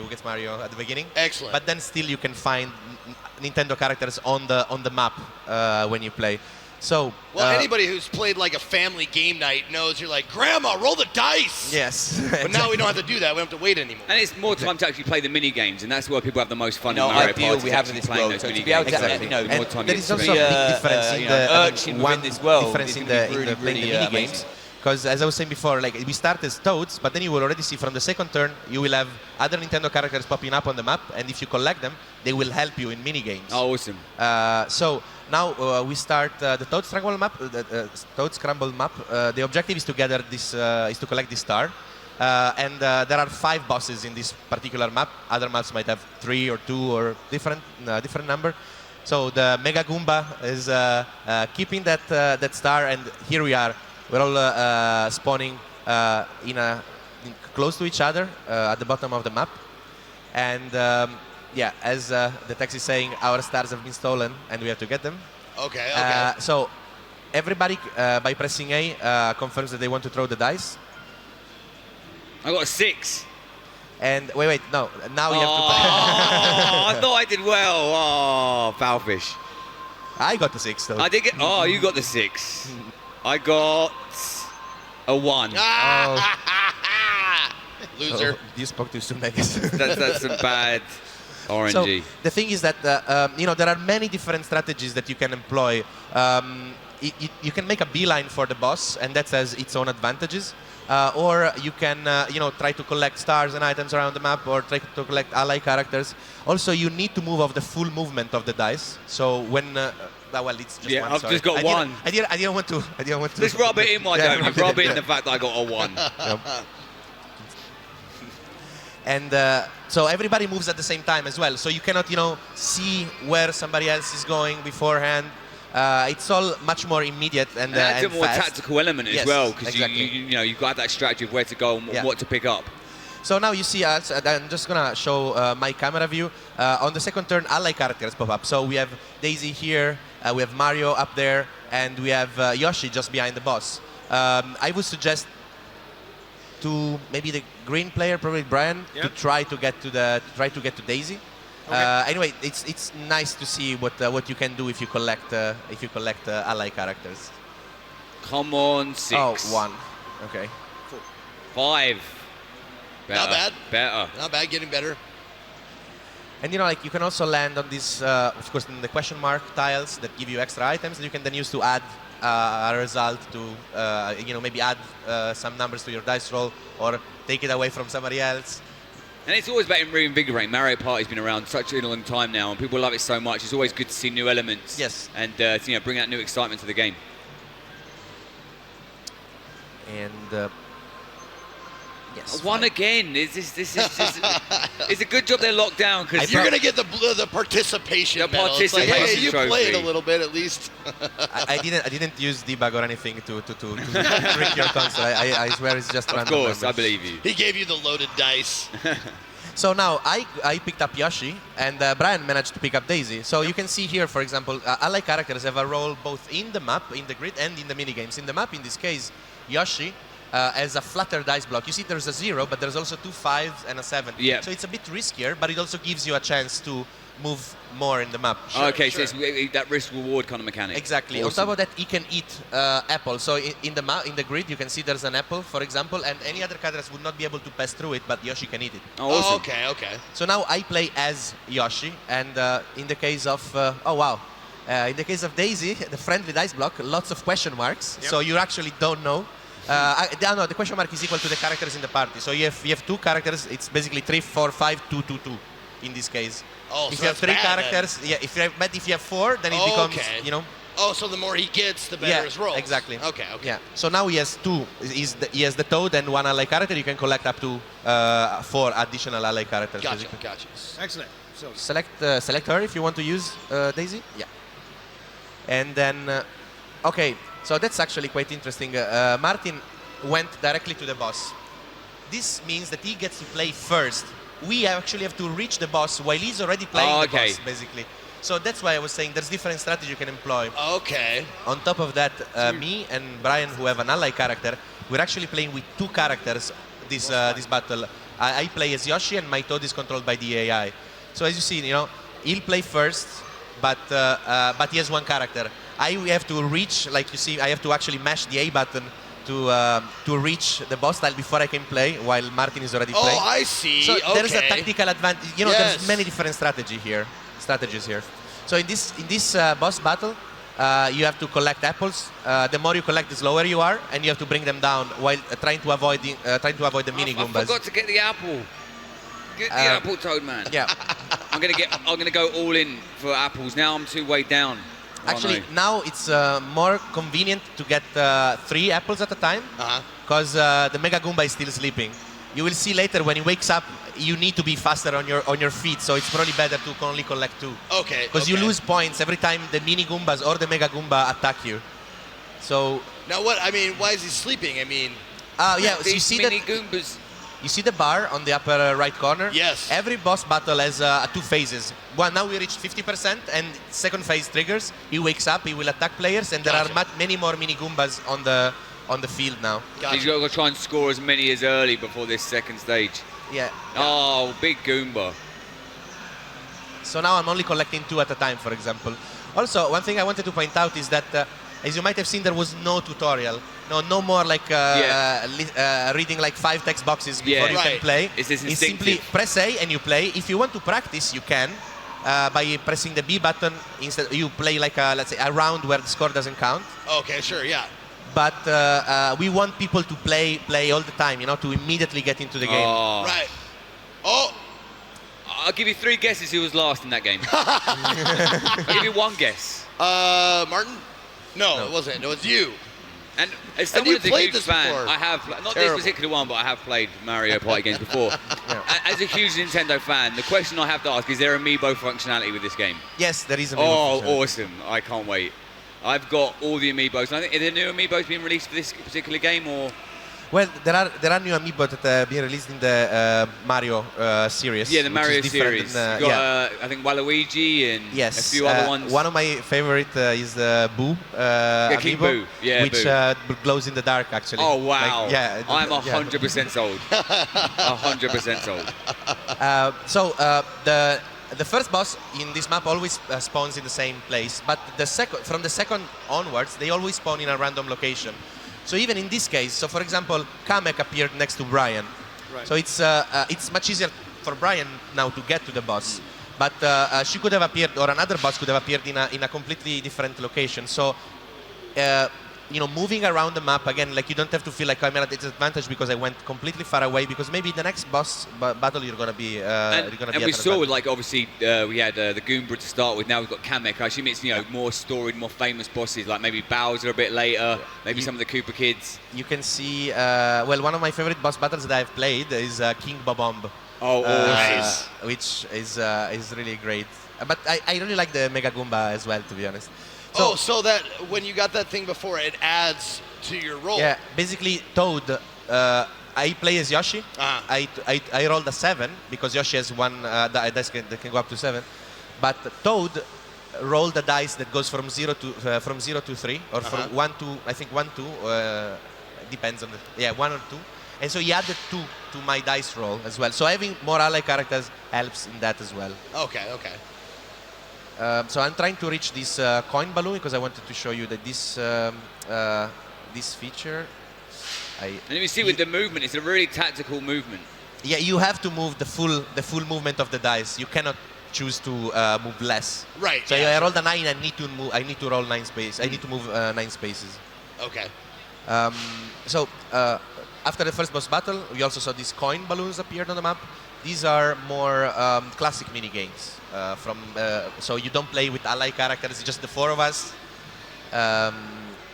who gets Mario at the beginning. Excellent. But then still you can find Nintendo characters on the map when you play. So well, anybody who's played like a family game night knows you're like, Grandma, roll the dice. Yes. But now we don't have to do that. We don't have to wait anymore. And it's more time to actually play the mini games, and that's where people have the most fun. No, in Mario ideal Party we have in this playing world. those So mini to be able games. to, Exactly. you know, more time there to is spend. also a big difference in the urchin within this world difference is in gonna the be really, playing the really, mini games. amazing. Because as I was saying before, like we start as Toads, but then you will already see from the second turn you will have other Nintendo characters popping up on the map, and if you collect them, they will help you in mini games. Oh, awesome! So now we start the Toad Scramble map. Toad Scramble map. The objective is to gather this, is to collect this star, and there are 5 bosses in this particular map. Other maps might have 3 or 2 or different number. So the Mega Goomba is keeping that star, and here we are. We're all spawning close to each other at the bottom of the map, and yeah, as the text is saying, our stars have been stolen, and we have to get them. Okay. Okay. So everybody, by pressing A, confirms that they want to throw the dice. I got a 6. And wait, no. Now you have to. Oh, I thought I did well. Oh, foulfish. I got the 6 though. I did get. Oh, you got the 6. I got a 1. Loser. Oh, you spoke too soon, I guess. That's some bad So RNG. the thing is that you know, there are many different strategies that you can employ. You can make a beeline for the boss, and that has its own advantages. Or you can you know, try to collect stars and items around the map, or try to collect ally characters. Also, you need to move off the full movement of the dice. So when well, it's just one. I've sorry. just got 1. I didn't want to. Just rub it in, why Yeah, don't you? Rub it in the fact that I got a 1. Yep. And so everybody moves at the same time as well. So you cannot, you know, see where somebody else is going beforehand. It's all much more immediate and adds a more fast. tactical element as Yes, well, because exactly. you know, you've got that strategy of where to go and what to pick up. So now you see us, I'm just gonna show my camera view. On the second turn, ally characters pop up. So we have Daisy here, we have Mario up there, and we have Yoshi just behind the boss. I would suggest to maybe the green player, probably Brian, to try to get to Daisy. Okay. Anyway, it's nice to see what you can do if you collect ally characters. Come on, 6. Oh, 1. Okay. 5. Better. Not bad. Better. Not bad. Getting better. And you know, like you can also land on these, of course, in the question mark tiles that give you extra items that you can then use to add a result to, you know, maybe add some numbers to your dice roll or take it away from somebody else. And it's always about reinvigorating. Mario Party's been around such a long time now, and people love it so much. It's always good to see new elements. Yes. And you know, bring out new excitement to the game. And yes. 1 again. It's a good job they're locked down, because You're gonna get the participation medal. It's like, hey, you trophy. played a little bit at least. I didn't use debug or anything to trick your console. I swear it's just random. Of course, numbers. I believe you. He gave you the loaded dice. So now I picked up Yoshi, and Brian managed to pick up Daisy. So you can see here, for example, ally characters have a role both in the map, in the grid, and in the minigames. In the map, in this case, Yoshi as a flatter dice block. You see there's a 0, but there's also 2 5s and a 7. Yeah. So it's a bit riskier, but it also gives you a chance to move more in the map. Okay, so it's that risk-reward kind of mechanic. Exactly. Awesome. On top of that, he can eat apple. So in the grid, you can see there's an apple, for example, and any other characters would not be able to pass through it, but Yoshi can eat it. Oh, awesome. Okay, okay. So now I play as Yoshi, and in the case of oh wow, in the case of Daisy, the friendly dice block, lots of question marks. Yep. So you actually don't know. No, the question mark is equal to the characters in the party. So you have 2 characters. It's basically 3, 4, 5, 2, 2, 2 in this case. Oh, if so you have that's 3 bad, characters, then. yeah. If you have 4, then it becomes, you know. Oh, so the more he gets, the better his rolls. Exactly. Okay, okay. Yeah. So now he has 2. He has the Toad and 1 ally character. You can collect up to 4 additional ally characters. Gotcha, basically. gotcha. Excellent. So Select her if you want to use Daisy. Yeah. And then, okay. So that's actually quite interesting. Martin went directly to the boss. This means that he gets to play first. We actually have to reach the boss while he's already playing the boss, basically. So that's why I was saying there's different strategy you can employ. Okay. On top of that, me and Brian, who have an ally character, we're actually playing with 2 characters this battle. I play as Yoshi, and my Toad is controlled by the AI. So as you see, he'll play first, but he has one character. I have to reach, like you see, I have to actually mash the A button to reach the boss tile before I can play, while Martin is already playing. Oh, I see. So okay. there's a tactical advantage. Yes. There's many different strategies here. So in this boss battle, you have to collect apples. The more you collect, the slower you are, and you have to bring them down while trying to avoid the mini Goombas. I forgot to get the apple. Get the apple, Toad man. Yeah. I'm gonna go all in for apples. Now I'm 2 way down. Actually, now it's more convenient to get 3 apples at a time, because the Mega Goomba is still sleeping. You will see later when he wakes up, you need to be faster on your feet, so it's probably better to only collect 2. Okay. Because you lose points every time the mini Goombas or the Mega Goomba attack you. So Now what? I mean, why is he sleeping? I mean. yeah, so you see mini Goombas. You see the bar on the upper right corner? Yes. Every boss battle has 2 phases. Now we reached 50%, and second phase triggers. He wakes up, he will attack players, and there are many more mini Goombas on the field now. Gotcha. You've got to try and score as many as early before this second stage. Yeah. Oh, big Goomba. So now I'm only collecting 2 at a time, for example. Also, one thing I wanted to point out is that, as you might have seen, there was no tutorial. No more like reading like 5 text boxes before you can play. Is this It's simply press A and you play. If you want to practice, you can. By pressing the B button, instead you play like let's say a round where the score doesn't count. Okay, sure, yeah. But we want people to play all the time, to immediately get into the game. Oh. Right. Oh. I'll give you 3 guesses who was last in that game. I'll give you 1 guess. Martin? No, it wasn't. It was you. And as And someone you who's a played huge this fan, before. I have, not Terrible. this particular one, but I have played Mario Party games before. As a huge Nintendo fan, the question I have to ask, is there Amiibo functionality with this game? Yes, there is a Oh, awesome. I can't wait. I've got all the Amiibos. And I think, are there new Amiibos being released for this particular game, or? Well, there are new Amiibo that are being released in the Mario series. Yeah, the which Mario is different series. than, You've got, I think, Waluigi and yes, a few other ones. One of my favorite is the Boo King Amiibo, Boo. Yeah, which Boo. glows in the dark, actually. Oh, wow. Like, yeah, I'm yeah. 100% sold. 100% sold. So the first boss in this map always spawns in the same place, but from the second onwards, they always spawn in a random location. So even in this case, so for example, Kamek appeared next to Brian. Right. So it's much easier for Brian now to get to the boss. But she could have appeared, or another boss could have appeared in a completely different location. So moving around the map again, like you don't have to feel like I'm at a disadvantage because I went completely far away. Because maybe the next boss battle you're gonna be. And we at saw, an advantage. like, obviously, we had the Goomba to start with. Now we've got Kamek. I assume it's more storied, more famous bosses, like maybe Bowser a bit later, maybe some of the Koopa kids. You can see. Well, one of my favorite boss battles that I've played is King Bobomb. Oh, nice. Which is really great. But I really like the Mega Goomba as well, to be honest. So that when you got that thing before, it adds to your roll. Yeah, basically Toad. I play as Yoshi. I rolled a 7 because Yoshi has one dice that can go up to 7. But Toad rolled a dice that goes from 0 to 3, or from 1 to 2. Depends on 1 or 2. And so he added 2 to my dice roll as well. So having more ally characters helps in that as well. Okay. So I'm trying to reach this coin balloon because I wanted to show you that this feature. And you see with the movement, it's a really tactical movement. Yeah, you have to move the full movement of the dice. You cannot choose to move less. Right. So yeah. I rolled a 9. I need to roll 9 spaces. I need to move 9 spaces. Okay. So after the first boss battle, we also saw these coin balloons appeared on the map. These are more classic mini games. So you don't play with ally characters, it's just the 4 of us.